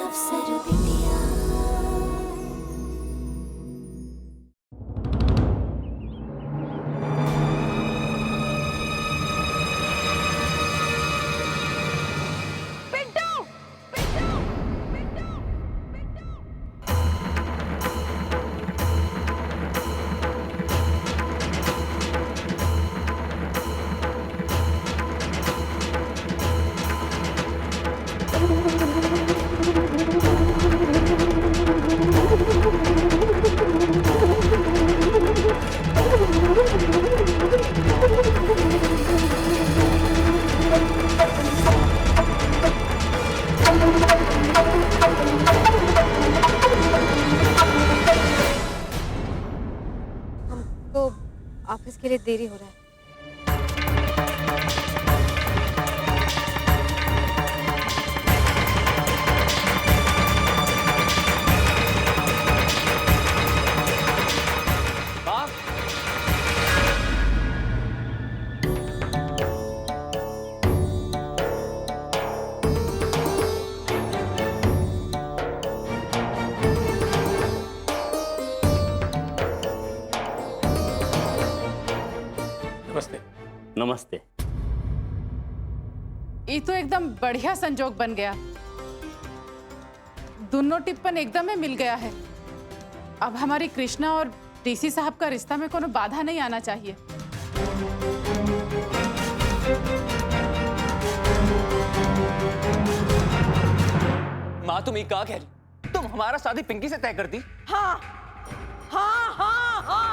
अफसर बिटिया। ऑफिस के लिए देरी हो रहा है। नमस्ते। नमस्ते। ये तो एकदम बढ़िया संजोग बन गया। दोनों टिप्पण एकदम में मिल गया है। अब हमारी कृष्णा और डीसी साहब का रिश्ता में कोनो बाधा नहीं आना चाहिए। माँ तुम ये क्या कह रही? तुम हमारा शादी पिंकी से तय कर दी? हाँ हाँ हाँ हाँ।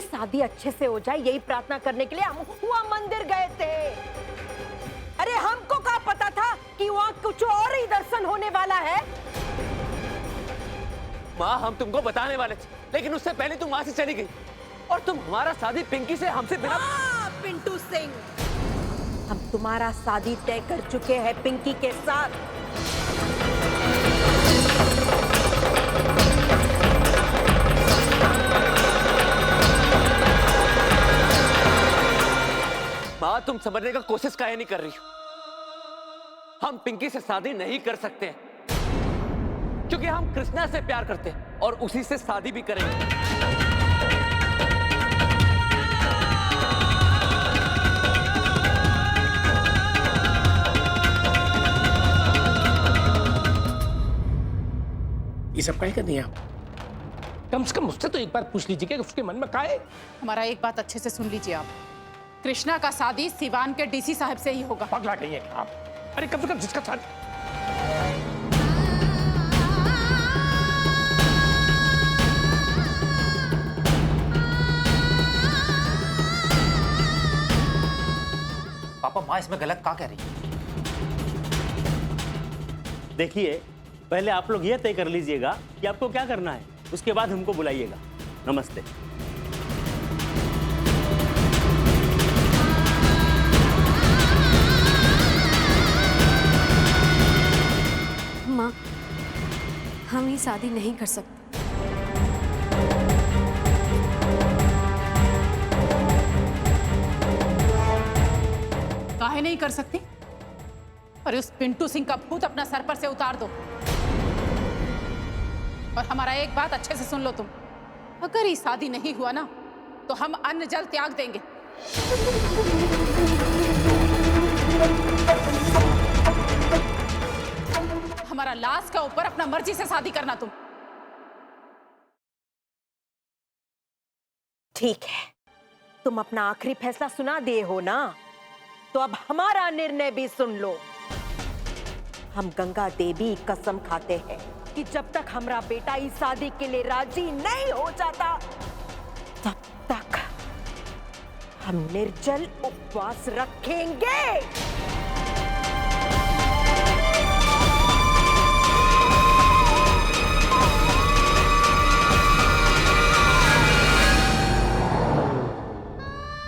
शादी अच्छे से हो जाए यही प्रार्थना करने के लिए हम वहाँ मंदिर गए थे। अरे हमको क्या पता था कि वहाँ कुछ और ही दर्शन होने वाला है। माँ हम तुमको बताने वाले थे, लेकिन उससे पहले तुम वहाँ से चली गई और तुम हमारा शादी पिंकी से हमसे बिना। पिंटू सिंह, हम तुम्हारा शादी तय कर चुके हैं पिंकी के साथ। माँ तुम समझने का कोशिश काहे नहीं कर रही हो? हम पिंकी से शादी नहीं कर सकते हैं क्योंकि हम कृष्णा से प्यार करते हैं और उसी से शादी भी करेंगे। ये सब काहे करनी है आप? कम से कम मुझसे तो एक बार पूछ लीजिए कि उसके मन में क्या है। हमारा एक बात अच्छे से सुन लीजिए आप। कृष्णा का शादी सिवान के डीसी साहब से ही होगा। पगला गई है आप? अरे कम से कम जिसका शादी। पापा माँ इसमें गलत क्या कह रही है? देखिए, पहले आप लोग ये तय कर लीजिएगा कि आपको क्या करना है, उसके बाद हमको बुलाइएगा। नमस्ते। माँ, हम ये शादी नहीं कर सकते। काहे नहीं कर सकती? और उस पिंटू सिंह का भूत अपना सर पर से उतार दो। और हमारा एक बात अच्छे से सुन लो तुम। अगर ये शादी नहीं हुआ ना तो हम अन्न जल त्याग देंगे। हमारा लाश का ऊपर अपना मर्जी से शादी करना तुम। ठीक है, तुम अपना आखिरी फैसला सुना दिए हो ना, तो अब हमारा निर्णय भी सुन लो। हम गंगा देवी कसम खाते हैं कि जब तक हमारा बेटा इस शादी के लिए राजी नहीं हो जाता तब तक हम निर्जल उपवास रखेंगे।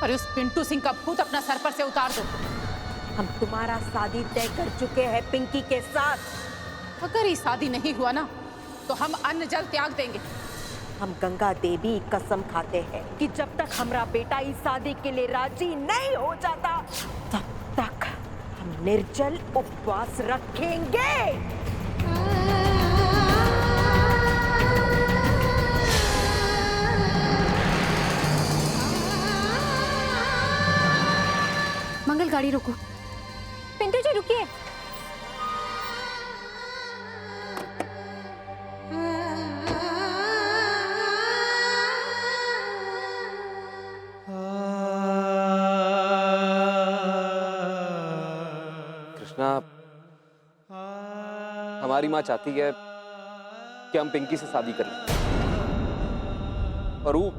और उस पिंटू सिंह का भूत अपना सर पर से उतार दो। हम तुम्हारा शादी तय कर चुके हैं पिंकी के साथ। अगर ये शादी नहीं हुआ ना तो हम अन्न जल त्याग देंगे। हम गंगा देवी कसम खाते हैं कि जब तक हमारा बेटा इस शादी के लिए राजी नहीं हो जाता तब तक हम निर्जल उपवास रखेंगे। मंगल गाड़ी रोको। पिंटू जी रुकिए। कृष्णा, हमारी माँ चाहती है कि हम पिंकी से शादी कर लें, और वो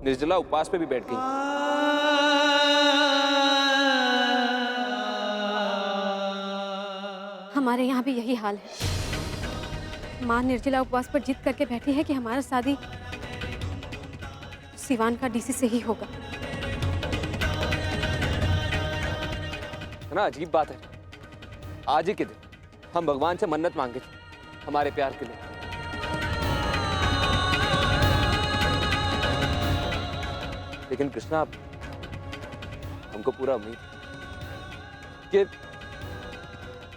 निर्जला उपवास पे भी बैठ गई। हमारे यहाँ भी यही हाल है। माँ निर्जला उपवास पर जिद करके बैठी है कि हमारा शादी सिवान का डीसी से ही होगा। है ना, अजीब बात है। आज ही के दिन हम भगवान से मन्नत मांगे थे हमारे प्यार के लिए। लेकिन कृष्णा, हमको पूरा उम्मीद है कि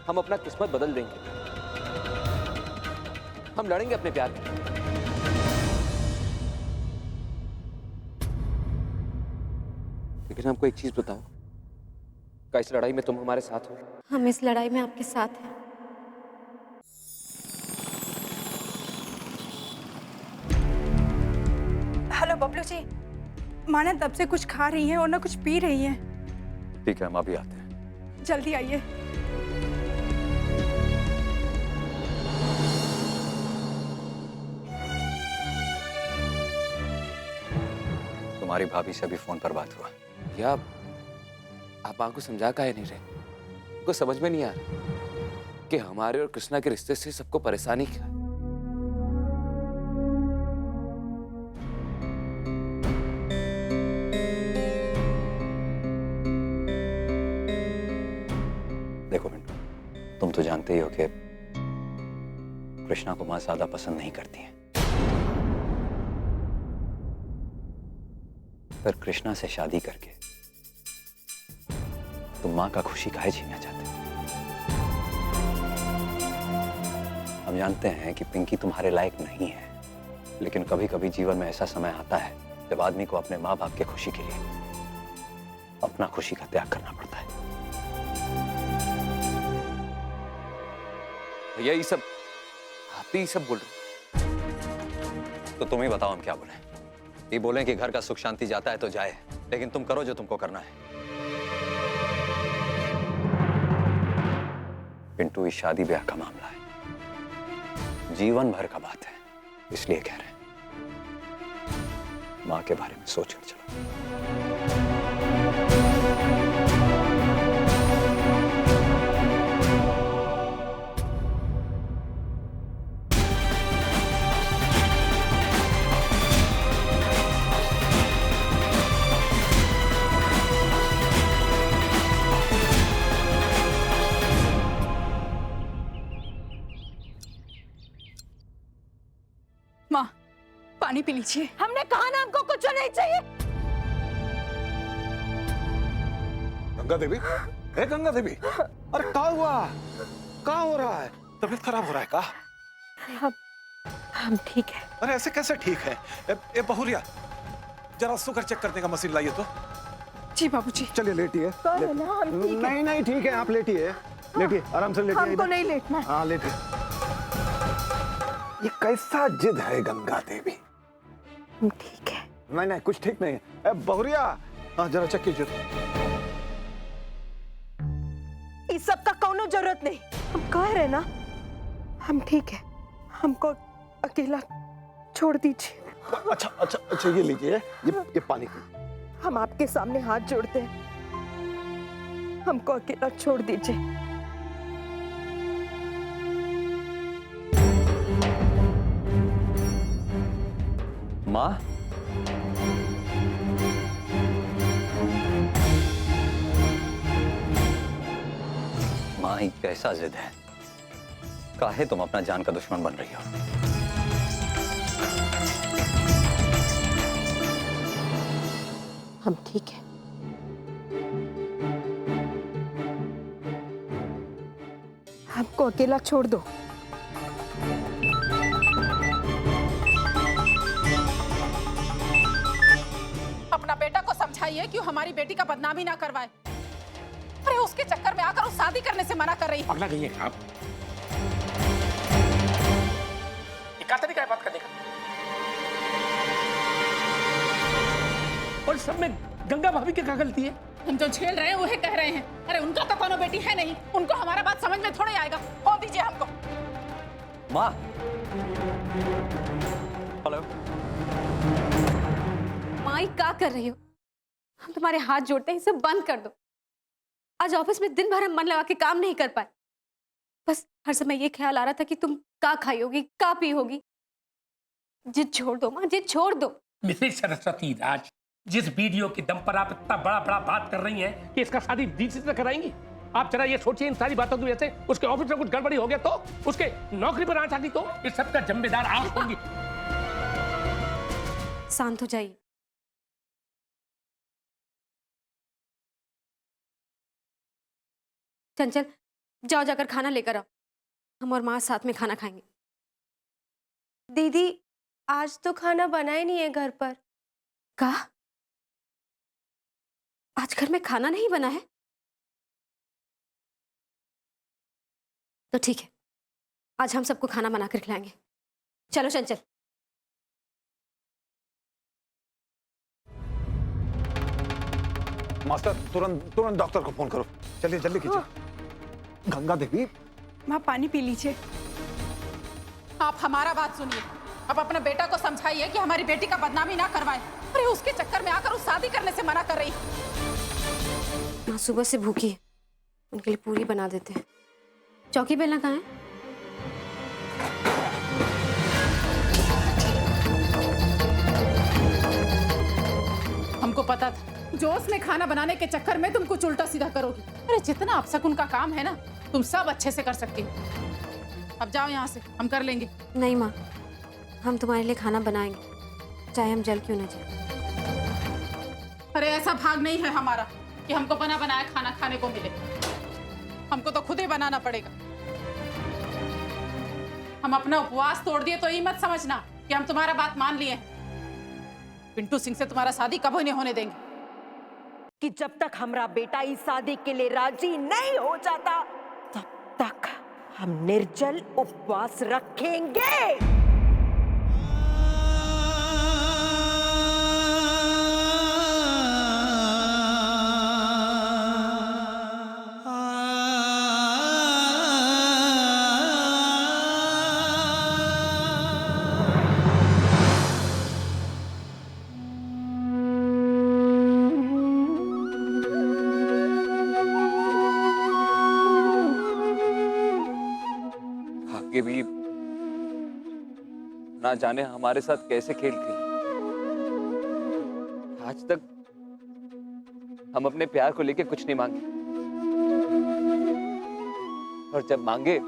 हम अपना किस्मत बदल देंगे। हम लड़ेंगे अपने प्यार के लिए। लेकिन हमको एक चीज बताओ, क्या इस लड़ाई में तुम हमारे साथ हो? हम इस लड़ाई में आपके साथ हैं। हेलो बबलू जी, माँ ना तब से कुछ खा रही है और ना कुछ पी रही है। ठीक है, हम अभी आते हैं। जल्दी आइए। तुम्हारी भाभी से अभी फोन पर बात हुआ। या आप मां को समझा काहे नहीं रहे? को समझ में नहीं आ रहा कि हमारे और कृष्णा के रिश्ते से सबको परेशानी क्या है। देखो मिंटू, तुम तो जानते ही हो कि कृष्णा को मां ज्यादा पसंद नहीं करती है। पर कृष्णा से शादी करके तुम मां का खुशी काहे छीनना चाहते हो? हम जानते हैं कि पिंकी तुम्हारे लायक नहीं है, लेकिन कभी कभी जीवन में ऐसा समय आता है जब आदमी को अपने माँ बाप के खुशी के लिए अपना खुशी का त्याग करना पड़ता है। भैया, ये सब आप ही सब बोल रहे हो। तो तुम ही बताओ हम क्या बोलें? ये बोलें कि घर का सुख शांति जाता है तो जाए, लेकिन तुम करो जो तुमको करना है। पिंटू, इस शादी ब्याह का मामला है, जीवन भर का बात है, इसलिए कह रहे हैं मां के बारे में सोच कर चलो। माँ, पानी पी लीजिए। हमने कहा ना हमको कुछ नहीं चाहिए। गंगा देवी, ए गंगा देवी, अरे क्या हुआ? क्या हो रहा है? तबीयत खराब हो रहा है का? हम ठीक है। अरे ऐसे कैसे ठीक है? ए बहुरिया, जरा शुगर चेक करने का मशीन लाइए तो। जी बाबूजी। चलिए लेटिए। नहीं नहीं ठीक है, आप लेटिए, लेटिए आराम से लेटिए। हमको नहीं लेटना। हाँ लेटिए। ये कैसा जिद है गंगा देवी? हम ठीक है। नहीं नहीं कुछ ठीक नहीं है। ए बहुरिया, हाँ जरा चेक कीजिए। इस सब का कोनो जरूरत नहीं। हम कह रहे ना, हम ठीक है। हमको अकेला छोड़ दीजिए। अच्छा अच्छा अच्छा, ये लीजिए, ये पानी पी। हम आपके सामने हाथ जोड़ते हैं, हमको अकेला छोड़ दीजिए। मां, मां ही कैसा जिद है? काहे तुम अपना जान का दुश्मन बन रही हो? हम ठीक है। हमको अकेला छोड़ दो। अपना बेटा को समझाइए कि वो हमारी बेटी का बदनामी ना करवाए। अरे उसके चक्कर में आकर वो शादी करने से मना कर रही है। पगला गई है आप? ये क्या तरीका है बात करने का? और सब में गंगा भाभी की क्या गलती है? हम जो झेल रहे हैं वही कह रहे हैं। अरे उनका तो कोनो बेटी है नहीं, उनको हमारा बात समझ में थोड़े आएगा। कौन दीजिए हमको। माँ, हेलो। माई क्या कर रही हो? हम तुम्हारे हाथ जोड़ते हैं, इसे बंद कर दो। आज ऑफिस में दिन भर हम मन लगा के काम नहीं कर पाए। बस हर समय ये ख्याल आ रहा था कि तुम क्या खाई होगी, क्या पी होगी। जिद छोड़ दो माँ, जिद छोड़ दो। मिसेस सरस्वती राज, जिस वीडियो के दम पर आप इतना बड़ा बड़ा बात कर रही हैं कि इसका शादी डीसी से कराएंगी, आप जरा ये सोचिए इन सारी बातों की वजह से उसके ऑफिस में कुछ गड़बड़ी हो गया तो, उसके नौकरी पर आंच आ गई तो, इस सब का जिम्मेदार आप होंगी। शांत हो जाइए। चंचल, जाओ जाकर खाना लेकर आओ। हम और माँ साथ में खाना खाएंगे। दीदी, आज तो खाना बना ही नहीं है घर पर। का? आज घर में खाना नहीं बना है? तो ठीक है, आज हम सबको खाना बनाकर खिलाएंगे। चलो चंचल। मास्टर, तुरंत डॉक्टर को फोन करो। चलिए जल्दी कीजिए। गंगा देवी, माँ पानी पी लीजिए। आप हमारा बात सुनिए। अब अपने बेटा को समझाइए कि हमारी बेटी का बदनामी ना करवाए। अरे उसके चक्कर में आकर वो शादी करने से मना कर रही है। माँ सुबह से भूखी है, उनके लिए पूरी बना देते हैं। चौकी बेलना कहाँ है? हमको पता था जोश में खाना बनाने के चक्कर में तुम कुछ उल्टा सीधा करोगी। अरे जितना अपशकुन का काम है ना, तुम सब अच्छे से कर सकती हो। अब जाओ यहाँ से, हम कर लेंगे। नहीं माँ, हम तुम्हारे लिए खाना बनाएंगे, चाहे हम जल क्यों न जाए। अरे ऐसा भाग नहीं है हमारा कि हमको बना बनाया खाना खाने को मिले। हमको तो खुद ही बनाना पड़ेगा। हम अपना उपवास तोड़ दिए तो ये मत समझना कि हम तुम्हारा बात मान लिए हैं। पिंटू सिंह से तुम्हारा शादी कभी नहीं होने देंगे। कि जब तक हमारा बेटा इस शादी के लिए राजी नहीं हो जाता, तब तक हम निर्जल उपवास रखेंगे। भाग्य भी ना जाने हमारे साथ कैसे खेल खेले। आज तक हम अपने प्यार को लेके कुछ नहीं मांगे, और जब मांगे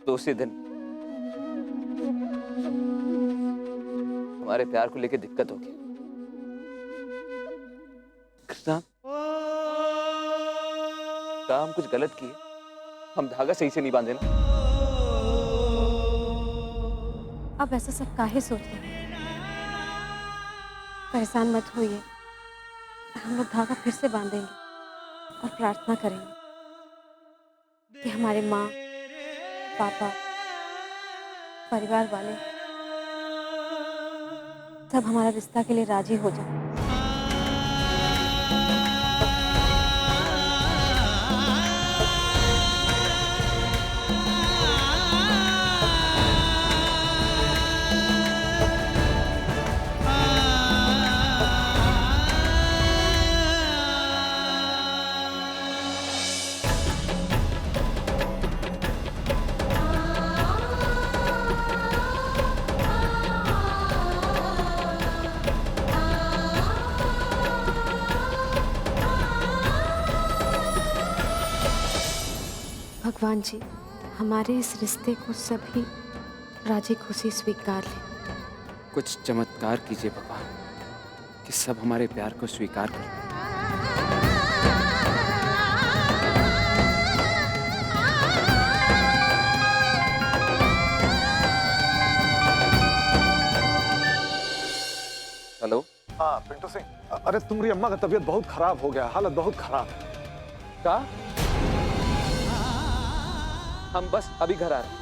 तो उसी दिन हमारे प्यार को लेके दिक्कत होगी। कृष्णा, क्या हम कुछ गलत किए? हम धागा सही से नहीं बांधे ना? अब ऐसा सब काहे सोच रहे हैं? परेशान मत होइए, हम लोग धागा फिर से बांधेंगे और प्रार्थना करेंगे कि हमारे माँ, पापा, परिवार वाले सब हमारा रिश्ता के लिए राजी हो जाए। भगवान जी, हमारे इस रिश्ते को सभी राजी खुशी स्वीकार लें। कुछ चमत्कार कीजिए भगवान कि सब हमारे प्यार को स्वीकार करें। पिंटू सिंह, अरे तुम्हारी अम्मा का तबीयत बहुत खराब हो गया, हालत बहुत खराब है। का हम बस अभी घर आ रहे हैं।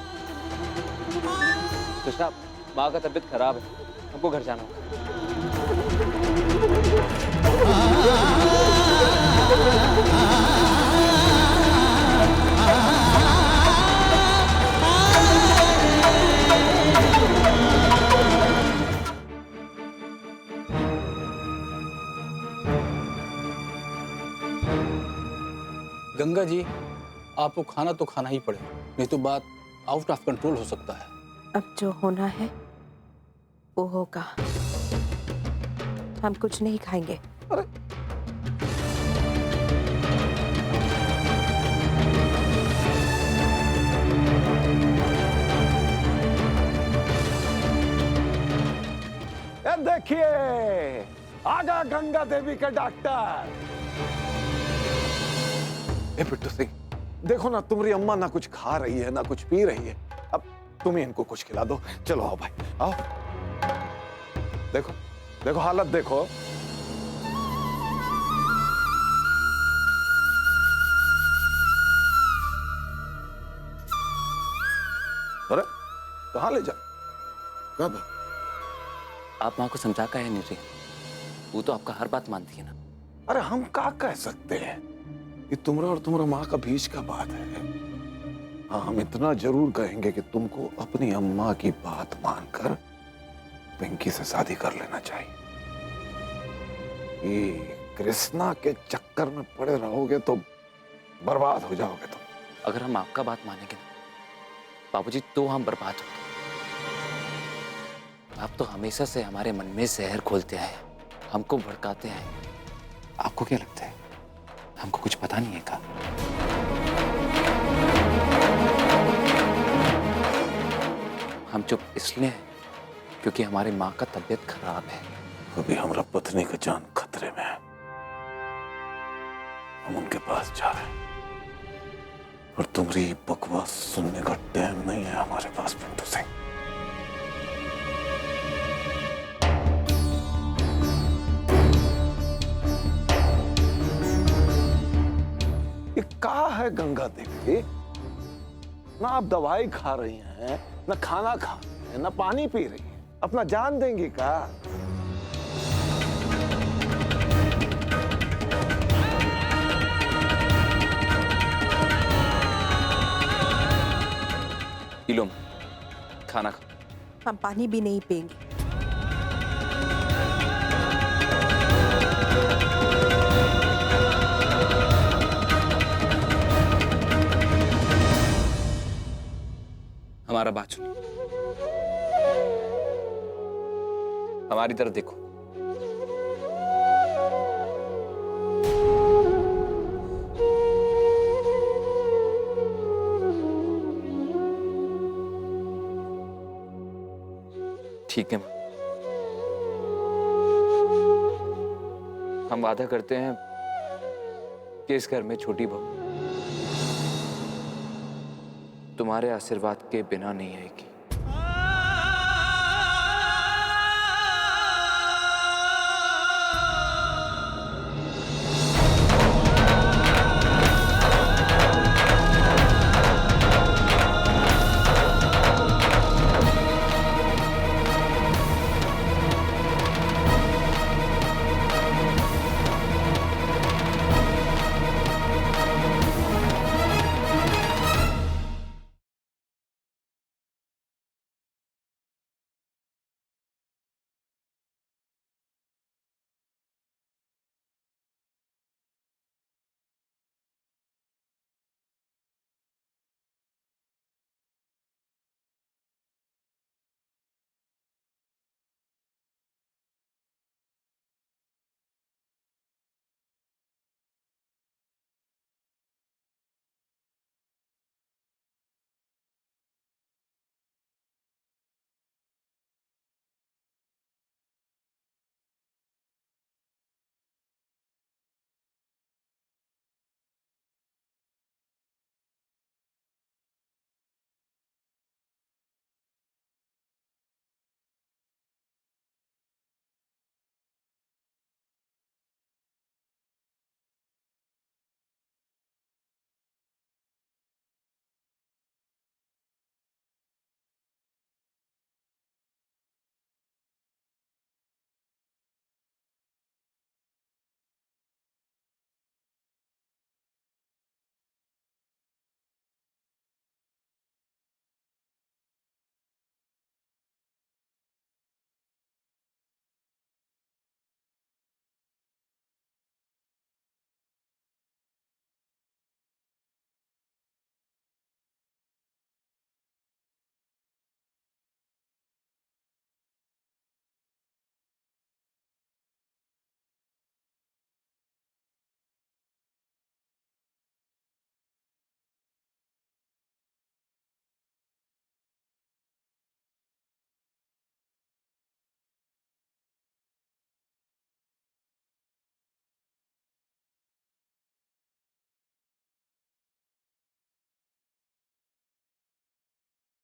कृष्णा, माँ का तबीयत खराब है, हमको घर जाना होगा। गंगा जी, आपको खाना तो खाना ही पड़ेगा, नहीं तो बात आउट ऑफ कंट्रोल हो सकता है। अब जो होना है वो होगा। हम कुछ नहीं खाएंगे। ये देखिए, आगा गंगा देवी का डॉक्टर। ए पिंटू सिंह, देखो ना, तुम्हारी अम्मा ना कुछ खा रही है ना कुछ पी रही है। अब तुम ही इनको कुछ खिला दो। चलो आओ भाई, आओ। देखो देखो हालत देखो। अरे कहाँ ले जा? कब? आप माँ को समझा का है नहीं रही, वो तो आपका हर बात मानती है ना। अरे हम क्या कह सकते हैं, ये तुम्हारा और तुम्हारा माँ का बीच का बात है। हाँ, हम इतना जरूर कहेंगे कि तुमको अपनी अम्मा की बात मानकर पिंकी से शादी कर लेना चाहिए। ये कृष्णा के चक्कर में पड़े रहोगे तो बर्बाद हो जाओगे तुम। अगर हम आपका बात मानेंगे ना बाबूजी, तो हम बर्बाद होंगे। आप तो हमेशा से हमारे मन में जहर खोलते आए, हमको भड़काते हैं। आपको क्या लगता है हमको कुछ पता नहीं है का? हम चुप इसलिए हैं क्योंकि हमारी माँ का तबीयत खराब है। अभी हमारा पत्नी का जान खतरे में है, हम उनके पास जा रहे हैं। और तुम्हारी बकवास सुनने का टाइम नहीं है हमारे पास पिंटू सिंह। ये क्या है गंगा देवी? ना आप दवाई खा रही हैं, ना खाना खा रही हैं, ना पानी पी रही हैं, अपना जान देंगी क्या? इलो, खाना खा। हम पानी भी नहीं पिएंगे। हमारा बात सुनिए, हमारी तरफ देखो। ठीक है, हम वादा करते हैं कि इस घर में छोटी बहू तुम्हारे आशीर्वाद के बिना नहीं आएगी।